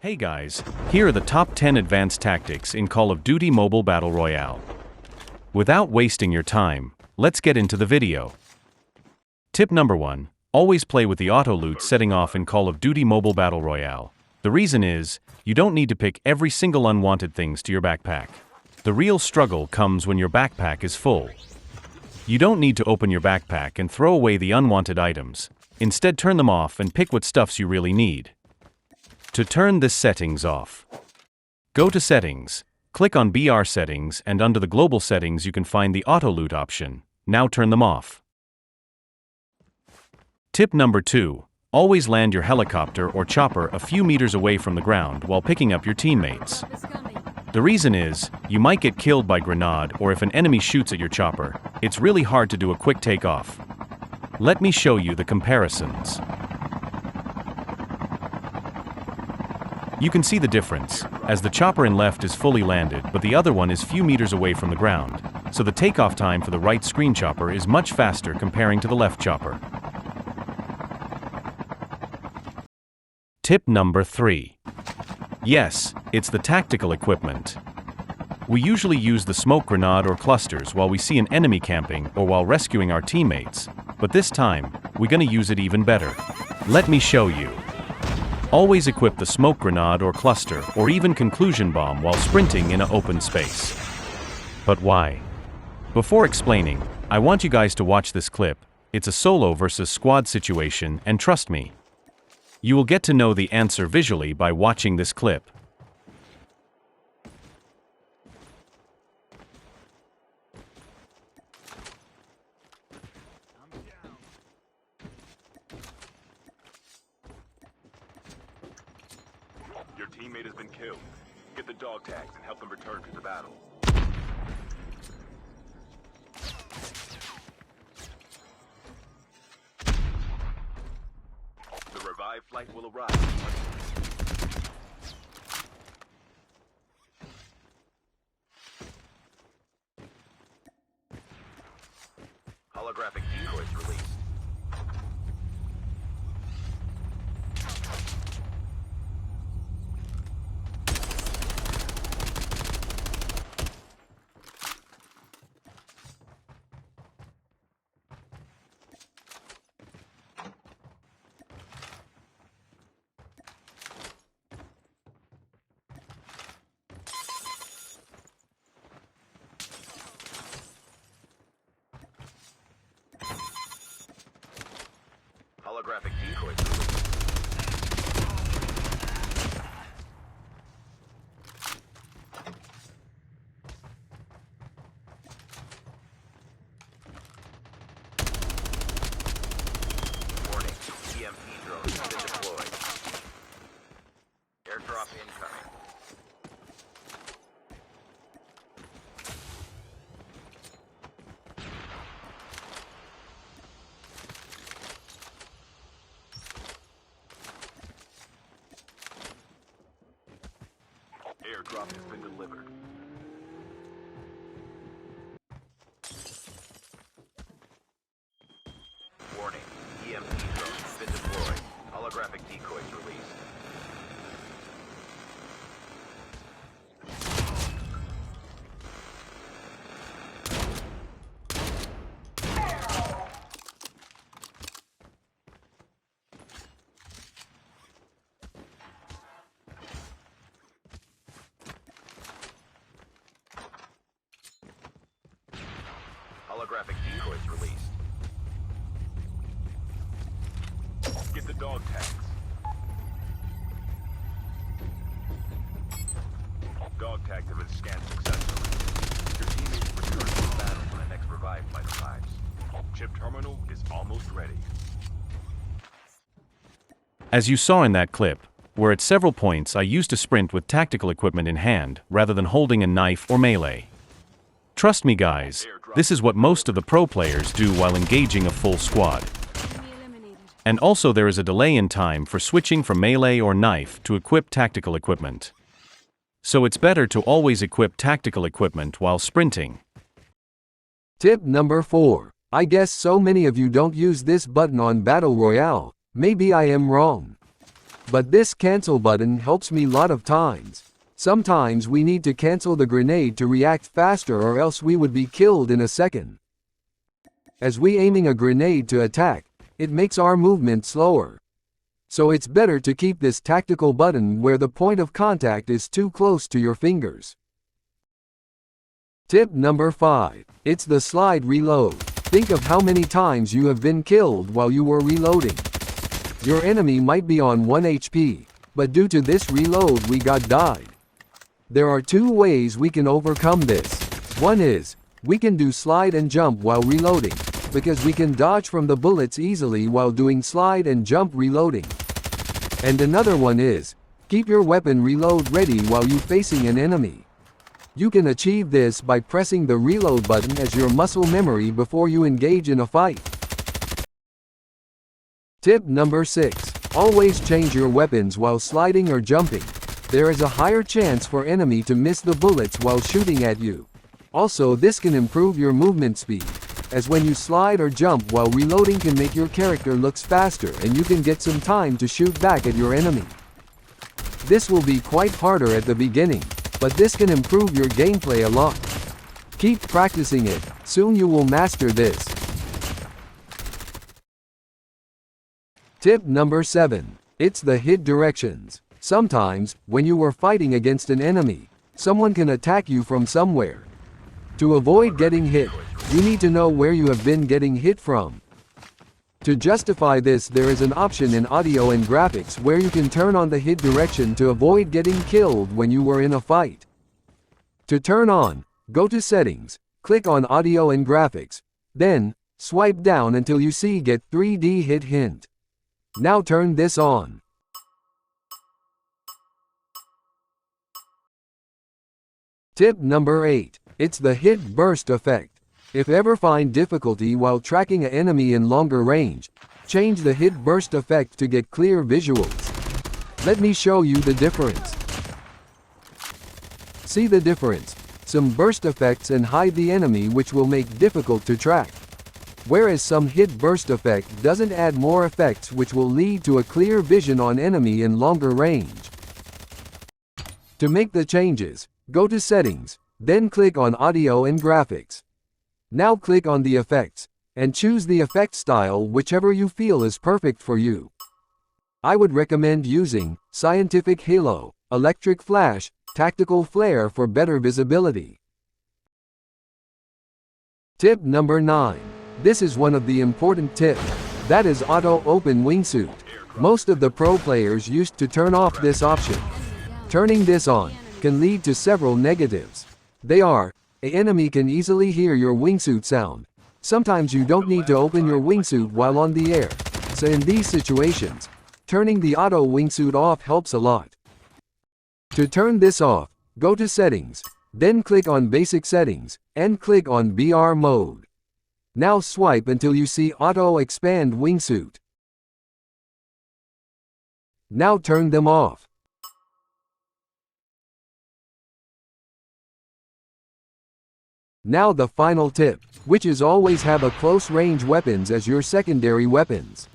Hey guys, here are the top 10 advanced tactics in Call of Duty Mobile Battle Royale. Without wasting your time, let's get into the video. Tip number 1. Always play with the auto loot setting off in Call of Duty Mobile Battle Royale. The reason is, you don't need to pick every single unwanted things to your backpack. The real struggle comes when your backpack is full. You don't need to open your backpack and throw away the unwanted items. Instead, turn them off and pick what stuffs you really need. To turn this settings off, go to Settings, click on BR Settings, and under the Global Settings you can find the Auto Loot option. Now turn them off. Tip number 2. Always land your helicopter or chopper a few meters away from the ground while picking up your teammates. The reason is, you might get killed by grenade, or if an enemy shoots at your chopper, it's really hard to do a quick takeoff. Let me show you the comparisons. You can see the difference, as the chopper in left is fully landed but the other one is few meters away from the ground, so the takeoff time for the right screen chopper is much faster comparing to the left chopper. Tip number 3. Yes, it's the tactical equipment. We usually use the smoke grenade or clusters while we see an enemy camping or while rescuing our teammates, but this time, we're gonna use it even better. Let me show you. Always equip the smoke grenade or cluster or even conclusion bomb while sprinting in an open space. But why? Before explaining, I want you guys to watch this clip. It's a solo versus squad situation, and trust me, you will get to know the answer visually by watching this clip. Your teammate has been killed. Get the dog tags and help them return to the battle. The revived flight will arrive. Holographic decoys released. Holographic decoys released. Warning, EMP drone has been deployed. Airdrop incoming. Airdrop has been delivered. Warning, EMP drone has been deployed. Holographic decoys released. Holographic decoys released. Get the dog tags. Dog tags have been scanned successfully. Your teammates will return to the battle when the next revive flight arrives. Chip terminal is almost ready. As you saw in that clip, where at several points I used to sprint with tactical equipment in hand rather than holding a knife or melee. Trust me guys, this is what most of the pro players do while engaging a full squad. And also there is a delay in time for switching from melee or knife to equip tactical equipment. So it's better to always equip tactical equipment while sprinting. Tip number 4. I guess so many of you don't use this button on Battle Royale. Maybe I am wrong. but this cancel button helps me lot of times. Sometimes we need to cancel the grenade to react faster or else we would be killed in a second. As we aiming a grenade to attack, it makes our movement slower. So it's better to keep this tactical button where the point of contact is too close to your fingers. Tip number 5. It's the slide reload. Think of how many times you have been killed while you were reloading. Your enemy might be on 1 HP, but due to this reload we got died. There are 2 ways we can overcome this. One is, we can do slide and jump while reloading, because we can dodge from the bullets easily while doing slide and jump reloading. And another one is, keep your weapon reload ready while you facing an enemy. You can achieve this by pressing the reload button as your muscle memory before you engage in a fight. Tip number 6. Always change your weapons while sliding or jumping. There is a higher chance for enemy to miss the bullets while shooting at you. Also, this can improve your movement speed, as when you slide or jump while reloading can make your character looks faster and you can get some time to shoot back at your enemy. This will be quite harder at the beginning, but this can improve your gameplay a lot. Keep practicing it, soon you will master this. Tip number 7. It's the hit directions. Sometimes, when you are fighting against an enemy, someone can attack you from somewhere. To avoid getting hit, you need to know where you have been getting hit from. To justify this, there is an option in audio and graphics where you can turn on the hit direction to avoid getting killed when you were in a fight. To turn on, go to Settings, click on Audio and Graphics, then, swipe down until you see Get 3D Hit Hint. Now turn this on. Tip number 8. It's the hit burst effect. If ever find difficulty while tracking an enemy in longer range, change the hit burst effect to get clear visuals. Let me show you the difference. See the difference? Some burst effects and hide the enemy which will make difficult to track. Whereas some hit burst effect doesn't add more effects which will lead to a clear vision on enemy in longer range. To make the changes, go to Settings, then click on Audio and Graphics. Now click on the effects, and choose the effect style whichever you feel is perfect for you. I would recommend using Scientific Halo, Electric Flash, Tactical Flare for better visibility. Tip number 9. This is one of the important tips. That is Auto Open Wingsuit. Most of the pro players used to turn off this option. Turning this on can lead to several negatives. They are, an enemy can easily hear your wingsuit sound. Sometimes you don't need to open your wingsuit while on the air. So in these situations, turning the auto wingsuit off helps a lot. To turn this off, go to Settings, then click on Basic Settings, and click on BR Mode. Now swipe until you see Auto Expand Wingsuit. Now turn them off. Now the final tip, which is always have a close range weapons as your secondary weapons.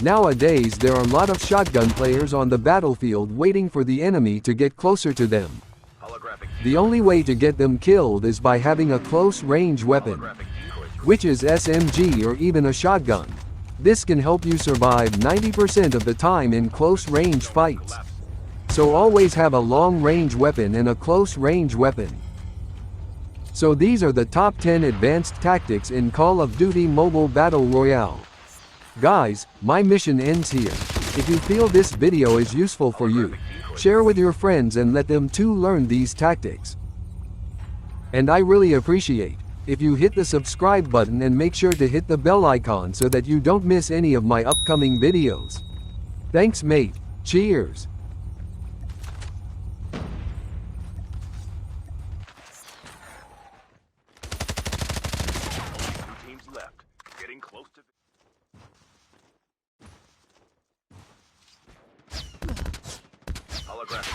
Nowadays there are a lot of shotgun players on the battlefield waiting for the enemy to get closer to them. The only way to get them killed is by having a close range weapon, which is SMG or even a shotgun. This can help you survive 90% of the time in close range fights. So always have a long range weapon and a close range weapon. So these are the top 10 advanced tactics in Call of Duty Mobile Battle Royale. Guys, my mission ends here. If you feel this video is useful for you, share with your friends and let them too learn these tactics. And I really appreciate if you hit the subscribe button and make sure to hit the bell icon so that you don't miss any of my upcoming videos. Thanks mate, cheers! Holographic